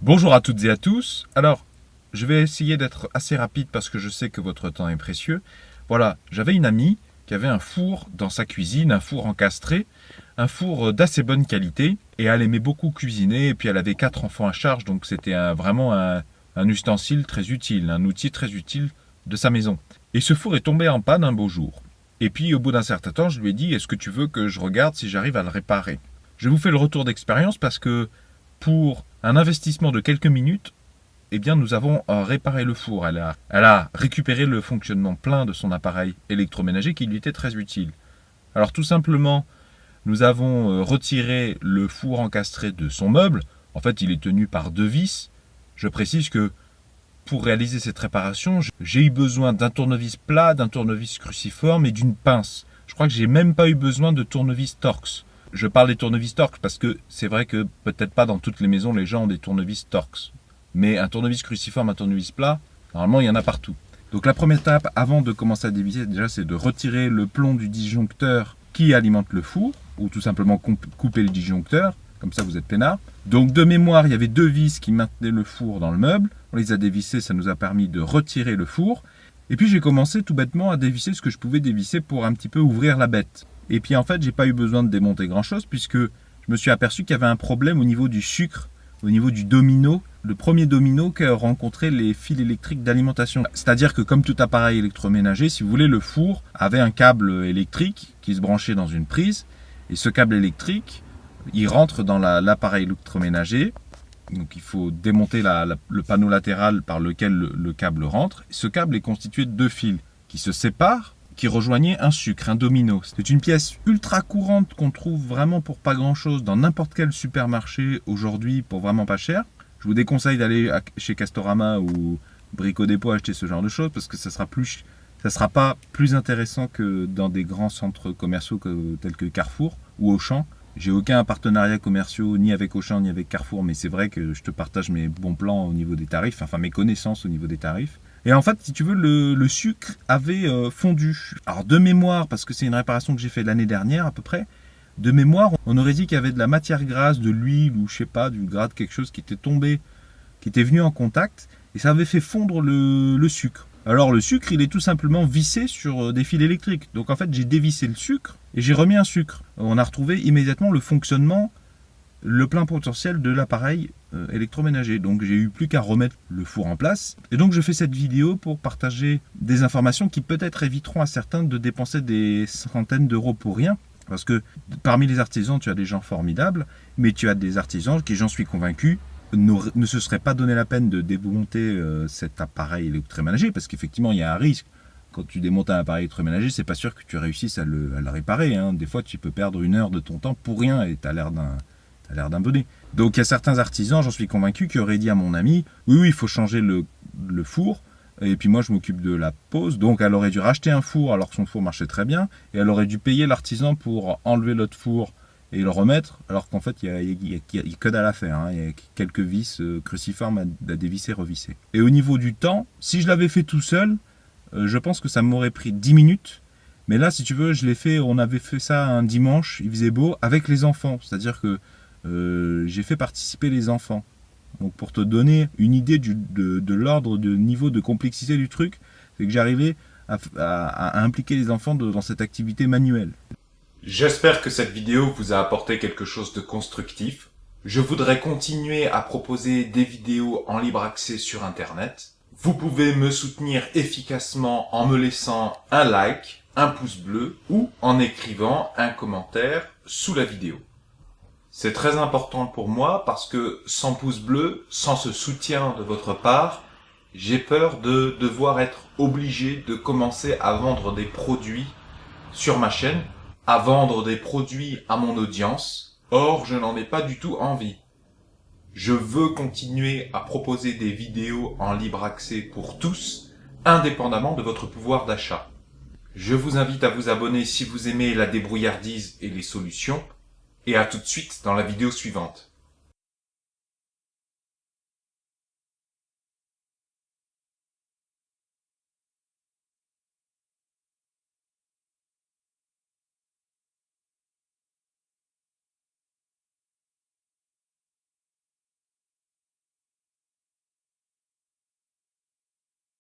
Bonjour à toutes et à tous. Alors, je vais essayer d'être assez rapide parce que je sais que votre temps est précieux. Voilà, j'avais une amie qui avait un four dans sa cuisine, un four encastré, un four d'assez bonne qualité, et elle aimait beaucoup cuisiner, et puis elle avait 4 enfants à charge, donc c'était vraiment un ustensile très utile, un outil très utile de sa maison. Et ce four est tombé en panne un beau jour. Et puis au bout d'un certain temps, je lui ai dit, est-ce que tu veux que je regarde si j'arrive à le réparer? Je vous fais le retour d'expérience parce que pour un investissement de quelques minutes, eh bien, nous avons réparé le four. Elle a récupéré le fonctionnement plein de son appareil électroménager qui lui était très utile. Alors tout simplement, nous avons retiré le four encastré de son meuble. En fait, il est tenu par 2 vis. Je précise que pour réaliser cette réparation, j'ai eu besoin d'un tournevis plat, d'un tournevis cruciforme et d'une pince. Je crois que j'ai même pas eu besoin de tournevis Torx. Je parle des tournevis Torx parce que c'est vrai que peut-être pas dans toutes les maisons les gens ont des tournevis Torx. Mais un tournevis cruciforme, un tournevis plat, normalement il y en a partout. Donc la première étape avant de commencer à dévisser, déjà c'est de retirer le plomb du disjoncteur qui alimente le four, ou tout simplement couper le disjoncteur, comme ça vous êtes peinard. Donc de mémoire, il y avait 2 vis qui maintenaient le four dans le meuble. On les a dévissés, ça nous a permis de retirer le four. Et puis j'ai commencé tout bêtement à dévisser ce que je pouvais dévisser pour un petit peu ouvrir la bête. Et puis en fait, j'ai pas eu besoin de démonter grand chose puisque je me suis aperçu qu'il y avait un problème au niveau du sucre, au niveau du domino, le premier domino qu'a rencontré les fils électriques d'alimentation. C'est-à-dire que comme tout appareil électroménager, si vous voulez, le four avait un câble électrique qui se branchait dans une prise. Et ce câble électrique, il rentre dans l'appareil électroménager. Donc il faut démonter le panneau latéral par lequel le câble rentre. Ce câble est constitué de 2 fils qui se séparent, qui rejoignaient un sucre, un domino. C'est une pièce ultra courante qu'on trouve vraiment pour pas grand chose dans n'importe quel supermarché aujourd'hui pour vraiment pas cher. Je vous déconseille d'aller chez Castorama ou Brico Dépôt acheter ce genre de choses parce que ça sera pas plus intéressant que dans des grands centres commerciaux tels que Carrefour ou Auchan. J'ai aucun partenariat commercial ni avec Auchan ni avec Carrefour, mais c'est vrai que je te partage mes bons plans au niveau des tarifs, enfin mes connaissances au niveau des tarifs. Et en fait, si tu veux, le sucre avait fondu. Alors de mémoire, parce que c'est une réparation que j'ai fait l'année dernière à peu près, de mémoire, on aurait dit qu'il y avait de la matière grasse, de l'huile ou je sais pas, du gras de quelque chose qui était tombé, qui était venu en contact, et ça avait fait fondre le sucre. Alors le sucre, il est tout simplement vissé sur des fils électriques. Donc en fait, j'ai dévissé le sucre et j'ai remis un sucre. On a retrouvé immédiatement le fonctionnement, le plein potentiel de l'appareil électroménager. Donc j'ai eu plus qu'à remettre le four en place. Et donc je fais cette vidéo pour partager des informations qui peut-être éviteront à certains de dépenser des centaines d'euros pour rien. Parce que parmi les artisans, tu as des gens formidables, mais tu as des artisans qui, j'en suis convaincu, ne se serait pas donné la peine de démonter cet appareil électroménager, parce qu'effectivement il y a un risque. Quand tu démontes un appareil électroménager, c'est pas sûr que tu réussisses à le réparer, hein. Des fois tu peux perdre 1 heure de ton temps pour rien et tu as l'air d'un bonnet. Donc il y a certains artisans, j'en suis convaincu, qui auraient dit à mon ami, oui il faut changer le four, et puis moi je m'occupe de la pose. Donc elle aurait dû racheter un four alors que son four marchait très bien, et elle aurait dû payer l'artisan pour enlever l'autre four et le remettre, alors qu'en fait, il n'y a que dalle à faire, hein. Il y a quelques vis cruciformes à dévisser, revisser. Et au niveau du temps, si je l'avais fait tout seul, je pense que ça m'aurait pris 10 minutes. Mais là, si tu veux, on avait fait ça un dimanche, il faisait beau, avec les enfants. C'est-à-dire que j'ai fait participer les enfants. Donc pour te donner une idée de l'ordre, de niveau de complexité du truc, c'est que j'arrivais à impliquer les enfants dans cette activité manuelle. J'espère que cette vidéo vous a apporté quelque chose de constructif. Je voudrais continuer à proposer des vidéos en libre accès sur Internet. Vous pouvez me soutenir efficacement en me laissant un like, un pouce bleu ou en écrivant un commentaire sous la vidéo. C'est très important pour moi parce que sans pouce bleu, sans ce soutien de votre part, j'ai peur de devoir être obligé de commencer à vendre des produits sur ma chaîne, à vendre des produits à mon audience. Or, je n'en ai pas du tout envie. Je veux continuer à proposer des vidéos en libre accès pour tous, indépendamment de votre pouvoir d'achat. Je vous invite à vous abonner si vous aimez la débrouillardise et les solutions, et à tout de suite dans la vidéo suivante.